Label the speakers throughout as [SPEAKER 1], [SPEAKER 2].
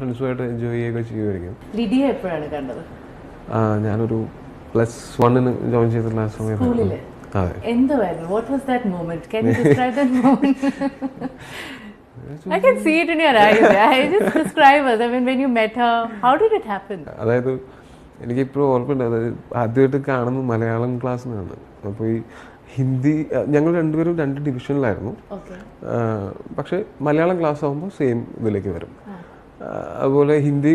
[SPEAKER 1] ഫ്രണ്ട്സുമായിട്ട് enjoy ചെയ്യുകയൊക്കെ ചെയ്യുമായിരിക്കും.
[SPEAKER 2] Lydia എപ്പോഴാണ് കണ്ടത്?
[SPEAKER 1] ഞാനൊരു +1 ജോയിൻ ചെയ്തിട്ടുള്ള ആ സമയത്ത്.
[SPEAKER 2] എന്തായിരുന്നു? What was that moment? Can you describe that moment? I can see it in your eyes. I just describe us. I mean, when you met her, how did it happen?
[SPEAKER 1] അതായത് എനിക്കിപ്പോഴും ഓർമ്മയുണ്ട്, അതായത് ആദ്യമായിട്ട് കാണുന്ന മലയാളം ക്ലാസ് നിന്നാണ്. അപ്പോൾ ഈ ഹിന്ദി ഞങ്ങൾ രണ്ടുപേരും 2 ഡിവിഷനിലായിരുന്നു. പക്ഷെ മലയാളം ക്ലാസ് ആകുമ്പോൾ സെയിം ഇതിലേക്ക് വരും. അതുപോലെ ഹിന്ദി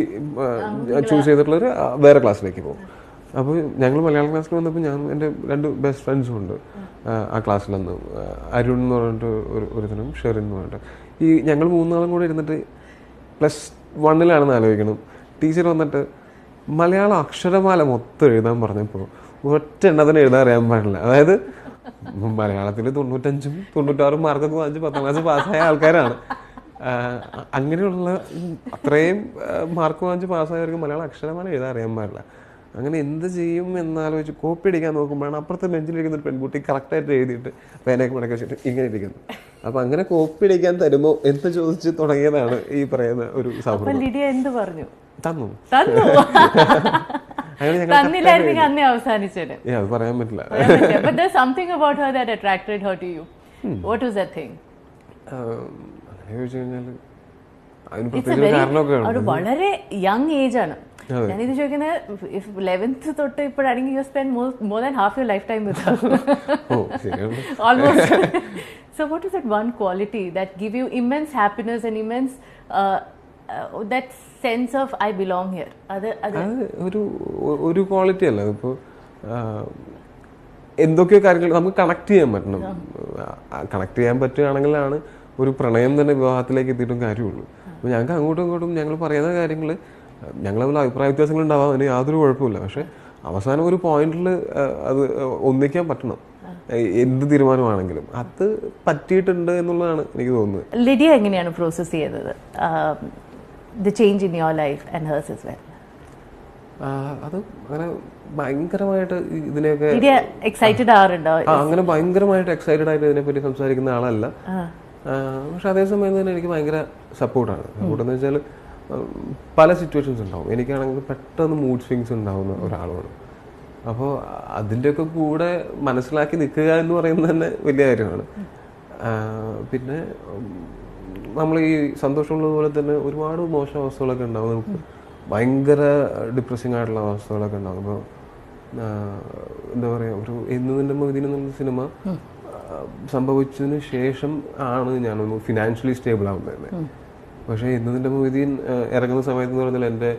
[SPEAKER 1] ചൂസ് ചെയ്തിട്ടുള്ളവർ വേറെ ക്ലാസ്സിലേക്ക് പോകും. അപ്പോൾ ഞങ്ങൾ മലയാളം ക്ലാസ്സിൽ വന്നപ്പോൾ ഞാൻ എൻ്റെ 2 ബെസ്റ്റ് ഫ്രണ്ട്സും ഉണ്ട് ആ ക്ലാസ്സിലന്ന്. അരുൺ എന്ന് പറഞ്ഞിട്ട് ഒരുത്തനും ഷെറിൻ എന്ന് പറഞ്ഞിട്ട്. ഈ ഞങ്ങൾ 3 നാളും കൂടെ ഇരുന്നിട്ട് +1 ആലോചിക്കണം. ടീച്ചർ വന്നിട്ട് മലയാളം അക്ഷരമാല മൊത്തം എഴുതാൻ പറഞ്ഞപ്പോൾ ഒറ്റ എണ്ണത്തിന് എഴുതാൻ അറിയാൻ പാടില്ല. അതായത് മലയാളത്തിൽ 95 96 മാർക്കൊക്കെ വാങ്ങിച്ച് 10ാം ക്ലാസ് പാസ്സായ ആൾക്കാരാണ്. അങ്ങനെയുള്ള അത്രയും മാർക്ക് വാങ്ങിച്ച് പാസ്സായവർക്ക് മലയാളം അക്ഷരമാല എഴുതാൻ അറിയാൻ പാടില്ല. അങ്ങനെ എന്ത് ചെയ്യും എന്നാലോചിച്ച് കോപ്പി അടിക്കാൻ നോക്കുമ്പോഴാണ് അപ്പുറത്തെ ബെഞ്ചിലിരിക്കുന്ന ഒരു പെൺകുട്ടി കറക്റ്റായിട്ട് എഴുതിയിട്ട് പേനയൊക്കെ മടക്കി വെച്ചിട്ട് ഇങ്ങനെ ഇരിക്കുന്നു. അപ്പം അങ്ങനെ കോപ്പി അടിക്കാൻ തരുമോ എന്ന് ചോദിച്ച് തുടങ്ങിയതാണ് ഈ പറയുന്ന ഒരു സൗഹൃദം.
[SPEAKER 2] എന്ത് പറഞ്ഞു?
[SPEAKER 1] തന്നു. അത് പറയാൻ പറ്റില്ല. അങ്ങനെ ചോദിച്ചു കഴിഞ്ഞാൽ അതിന് പ്രത്യേകിച്ച് കാരണമൊക്കെ ഉണ്ട്.
[SPEAKER 2] വളരെ യങ് ഏജ് ആണ്. ഞാനിത് ചോദിക്കുന്നത് 11th തൊട്ട് ഇപ്പോഴാണെങ്കിൽ you spend more than half your life time with almost. So what is that one quality that give you immense happiness and immense that sense of I belong here?
[SPEAKER 1] ഒരു quality അല്ല. ഇപ്പോൾ എന്തൊക്കെയോ കാര്യങ്ങൾ നമുക്ക് connect ചെയ്യാൻ പറ്റണം. Connect ചെയ്യാൻ പറ്റുകയാണെങ്കിലാണ് ഒരു പ്രണയം തന്നെ വിവാഹത്തിലേക്ക് എത്തിയിട്ടും കാര്യമുള്ളൂ. അപ്പോൾ ഞങ്ങൾക്ക് അങ്ങോട്ടും ഇങ്ങോട്ടും ഞങ്ങൾ പറയുന്ന കാര്യങ്ങൾ ഞങ്ങൾ തമ്മിൽ അഭിപ്രായ വ്യത്യാസങ്ങൾ ഉണ്ടാവാം, അതിന് യാതൊരു കുഴപ്പമില്ല. പക്ഷെ അവസാനം ഒരു പോയിന്റിൽ അത് ഒന്നിക്കാൻ പറ്റണം. എന്ത് തീരുമാനമാണെങ്കിലും അത് പറ്റിയിട്ടുണ്ട് എന്നുള്ളതാണ് എനിക്ക് തോന്നുന്നത്.
[SPEAKER 2] ലിഡിയ എങ്ങനെയാണ് പ്രോസസ് ചെയ്തത് the change in your life and hers as well?
[SPEAKER 1] അത് അങ്ങനെ ഭയങ്കരമായിട്ട് ഇതിനെയൊക്കെ
[SPEAKER 2] എക്സൈറ്റഡ് ആറുണ്ടോ?
[SPEAKER 1] അങ്ങനെ ഭയങ്കരമായിട്ട് എക്സൈറ്റഡ് ആയിട്ട് ഇതിനെപ്പറ്റി സംസാരിക്കുന്ന ആളല്ല. പക്ഷെ അതേസമയം തന്നെ എനിക്ക് ഭയങ്കര സപ്പോർട്ടാണ്. സപ്പോർട്ടെന്ന് വെച്ചാൽ പല സിറ്റുവേഷൻസ് ഉണ്ടാവും. എനിക്കാണെങ്കിൽ പെട്ടെന്ന് മൂഡ് സ്വിങ്സ് ഉണ്ടാവുന്ന ഒരാളാണ്. അപ്പോൾ അതിൻ്റെയൊക്കെ കൂടെ മനസ്സിലാക്കി നിൽക്കുക എന്ന് പറയുന്നത് തന്നെ വലിയ കാര്യമാണ്. പിന്നെ നമ്മൾ ഈ സന്തോഷമുള്ളതുപോലെ തന്നെ ഒരുപാട് മോശം അവസ്ഥകളൊക്കെ ഉണ്ടാവും. നമുക്ക് ഭയങ്കര ഡിപ്രസിങ് ആയിട്ടുള്ള അവസ്ഥകളൊക്കെ ഉണ്ടാകും. അപ്പോൾ എന്താ പറയുക, ഒരു എന്നതിൻ്റെ മൊയ്തീൻ എന്നുള്ള സിനിമ സംഭവിച്ചതിന് ശേഷം ആണ് ഞാനൊന്ന് ഫിനാൻഷ്യലി സ്റ്റേബിൾ ആവുന്നത് തന്നെ. പക്ഷേ എന്നതിൻ്റെ മൊയ്തീൻ ഇറങ്ങുന്ന സമയത്ത് എന്ന് പറഞ്ഞാൽ എൻ്റെ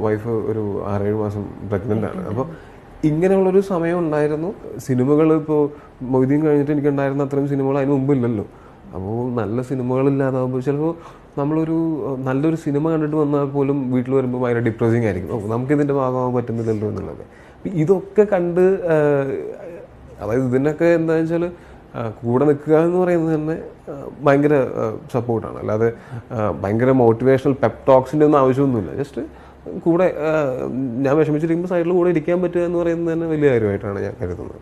[SPEAKER 1] വൈഫ് ഒരു 6-7 മാസം പ്രഗ്നൻ്റ് ആണ്. അപ്പോൾ ഇങ്ങനെയുള്ളൊരു സമയം ഉണ്ടായിരുന്നു. സിനിമകൾ ഇപ്പോൾ മൊയ്തീൻ കഴിഞ്ഞിട്ട് എനിക്കുണ്ടായിരുന്ന അത്രയും സിനിമകൾ അതിന് മുമ്പില്ലല്ലോ. അപ്പോൾ നല്ല സിനിമകളില്ലാതാകുമ്പോൾ ചിലപ്പോൾ നമ്മളൊരു നല്ലൊരു സിനിമ കണ്ടിട്ട് വന്നാൽ പോലും വീട്ടിൽ വരുമ്പോൾ ഭയങ്കര ഡിപ്രസിങ് ആയിരിക്കും. നമുക്കിതിൻ്റെ ഭാഗമാകാൻ പറ്റുന്നില്ലല്ലോ എന്നുള്ളത്. ഇതൊക്കെ കണ്ട് അതായത് ഇതിനൊക്കെ എന്താണെന്ന് വെച്ചാൽ കൂടെ നിൽക്കുക എന്ന് പറയുന്നത് തന്നെ ഭയങ്കര സപ്പോർട്ടാണ്. അല്ലാതെ ഭയങ്കര മോട്ടിവേഷണൽ പെപ് ടോക്സിൻ്റെ ഒന്നും ആവശ്യമൊന്നുമില്ല. ജസ്റ്റ് കൂടെ ഞാൻ വിഷമിച്ചിരിക്കുമ്പോൾ സൈഡിൽ കൂടെ ഇരിക്കാൻ പറ്റുക എന്ന് പറയുന്നത് തന്നെ വലിയ കാര്യമായിട്ടാണ് ഞാൻ കരുതുന്നത്.